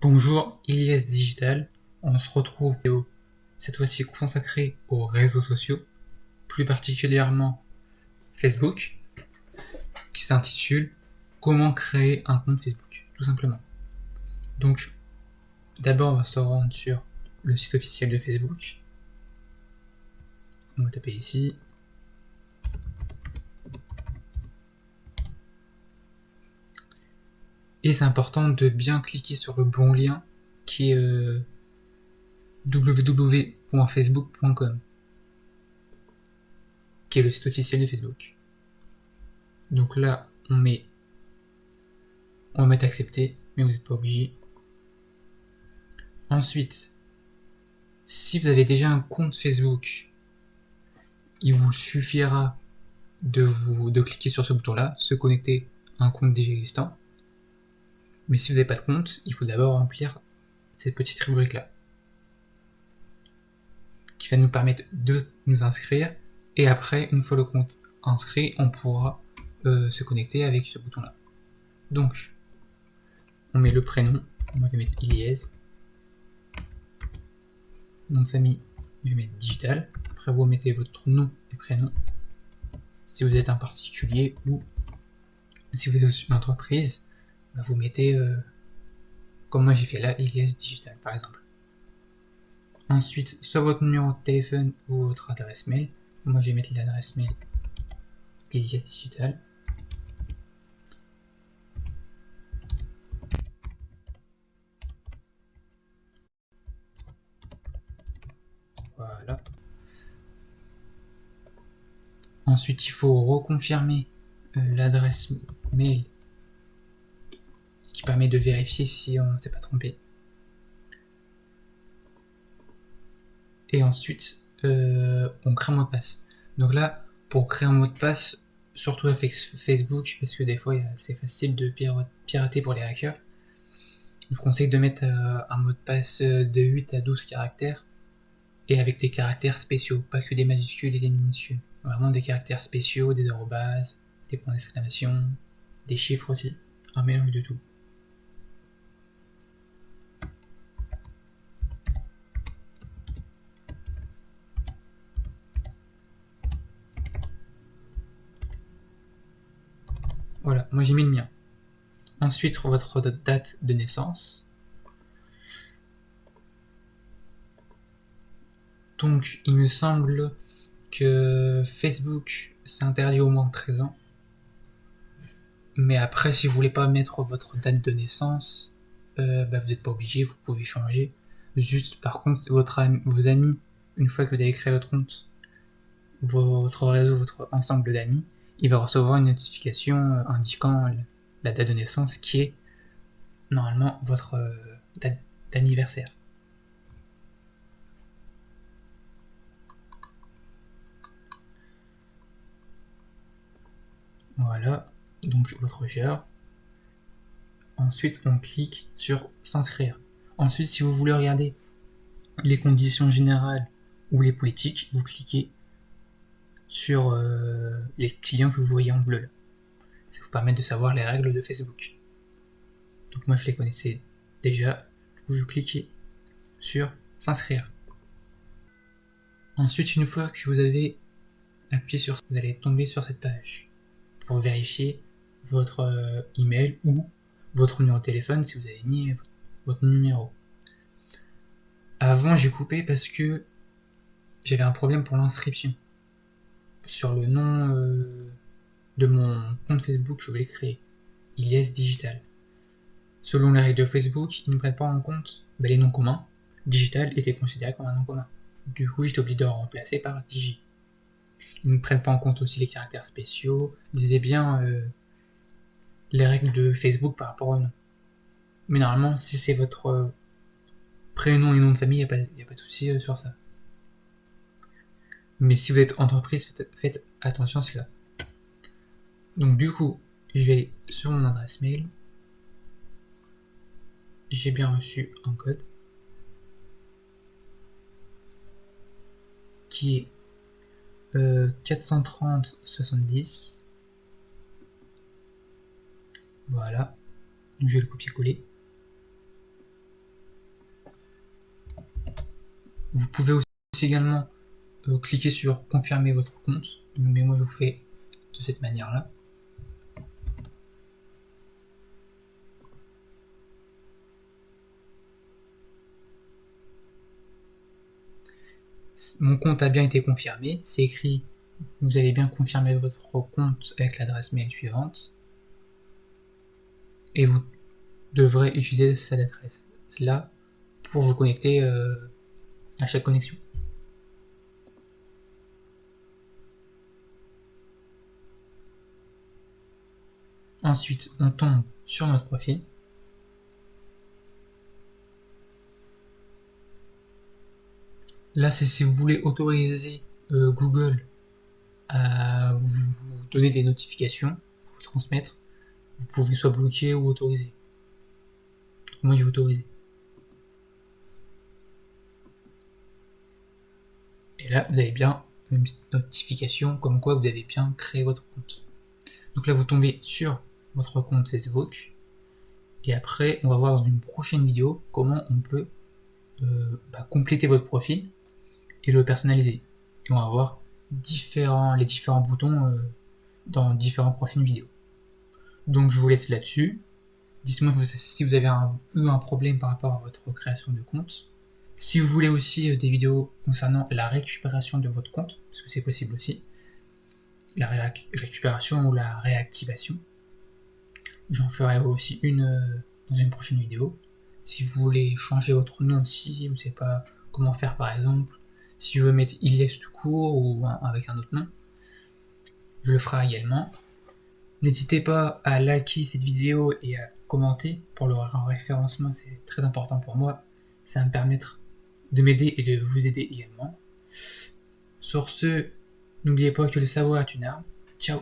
Bonjour, Ilyes Digital. On se retrouve cette fois-ci consacrée aux réseaux sociaux, plus particulièrement Facebook, qui s'intitule Comment créer un compte Facebook, tout simplement. Donc, d'abord, on va se rendre sur le site officiel de Facebook. On va taper ici. Et c'est important de bien cliquer sur le bon lien qui est www.facebook.com, qui est le site officiel de Facebook. Donc là, on va mettre accepter, mais vous n'êtes pas obligé. Ensuite, si vous avez déjà un compte Facebook, il vous suffira de cliquer sur ce bouton-là, se connecter à un compte déjà existant. Mais si vous n'avez pas de compte, il faut d'abord remplir cette petite rubrique-là, qui va nous permettre de nous inscrire. Et après, une fois le compte inscrit, on pourra se connecter avec ce bouton-là. Donc, on met le prénom, on va mettre Ilyes. Nom de famille, je vais mettre digital. Après, vous mettez votre nom et prénom. Si vous êtes un particulier ou si vous êtes une entreprise, vous mettez, comme moi j'ai fait là, Ilyes Digital par exemple. Ensuite, soit votre numéro de téléphone ou votre adresse mail. Moi je vais mettre l'adresse mail Ilyes Digital. Voilà. Ensuite, il faut reconfirmer l'adresse mail qui permet de vérifier si on ne s'est pas trompé. Et ensuite, on crée un mot de passe. Donc là, pour créer un mot de passe, surtout avec Facebook, parce que des fois c'est facile de pirater pour les hackers, je vous conseille de mettre un mot de passe de 8 à 12 caractères, et avec des caractères spéciaux, pas que des majuscules et des minuscules. Vraiment des caractères spéciaux, des arrobases, des points d'exclamation, des chiffres aussi, un mélange de tout. Voilà, moi j'ai mis le mien. Ensuite, votre date de naissance. Donc, il me semble que Facebook, c'est interdit au moins de 13 ans. Mais après, si vous voulez pas mettre votre date de naissance, vous n'êtes pas obligé, vous pouvez changer. Juste, par contre, vos amis, une fois que vous avez créé votre compte, votre réseau, votre ensemble d'amis, il va recevoir une notification indiquant la date de naissance qui est normalement votre date d'anniversaire. Voilà, donc votre genre. Ensuite, on clique sur s'inscrire. Ensuite, si vous voulez regarder les conditions générales ou les politiques, vous cliquez sur les petits liens que vous voyez en bleu là. Ça vous permet de savoir les règles de Facebook. Donc moi je les connaissais déjà, du coup je cliquais sur s'inscrire. Ensuite, une fois que vous avez appuyé sur, vous allez tomber sur cette page pour vérifier votre email ou votre numéro de téléphone si vous avez mis votre numéro. Avant j'ai coupé parce que j'avais un problème pour l'inscription. Sur le nom de mon compte Facebook, je voulais créer Ilyes Digital. Selon les règles de Facebook, ils ne prennent pas en compte les noms communs. Digital était considéré comme un nom commun. Du coup, j'étais obligé de le remplacer par Digi. Ils ne prennent pas en compte aussi les caractères spéciaux. Ils disaient bien les règles de Facebook par rapport au nom. Mais normalement, si c'est votre prénom et nom de famille, il n'y a pas de souci sur ça. Mais si vous êtes entreprise, faites attention à cela. Donc du coup, je vais sur mon adresse mail. J'ai bien reçu un code qui est 430-70. Voilà. Donc je vais le copier-coller. Vous pouvez aussi également cliquer sur confirmer votre compte, mais moi je vous fais de cette manière-là. Mon compte a bien été confirmé, c'est écrit vous avez bien confirmé votre compte avec l'adresse mail suivante, et vous devrez utiliser cette adresse là pour vous connecter à chaque connexion. Ensuite, on tombe sur notre profil. Là, c'est si vous voulez autoriser Google à vous donner des notifications, vous transmettre, vous pouvez soit bloquer ou autoriser. Donc, moi, je vais autoriser. Et là, vous avez bien une petite notification comme quoi vous avez bien créé votre compte. Donc là, vous tombez sur votre compte Facebook. Et après, on va voir dans une prochaine vidéo comment on peut compléter votre profil et le personnaliser. Et on va voir les différents boutons dans différentes prochaines vidéos. Donc je vous laisse là-dessus. Dites-moi si vous avez eu un problème par rapport à votre création de compte. Si vous voulez aussi des vidéos concernant la récupération de votre compte, parce que c'est possible aussi, la récupération ou la réactivation, j'en ferai aussi une dans une prochaine vidéo. Si vous voulez changer votre nom aussi, vous ne savez pas comment faire par exemple, si je veux mettre Ilyes tout court ou avec un autre nom, je le ferai également. N'hésitez pas à liker cette vidéo et à commenter pour le référencement, c'est très important pour moi. Ça va me permettre de m'aider et de vous aider également. Sur ce, n'oubliez pas que le savoir est une arme. Ciao!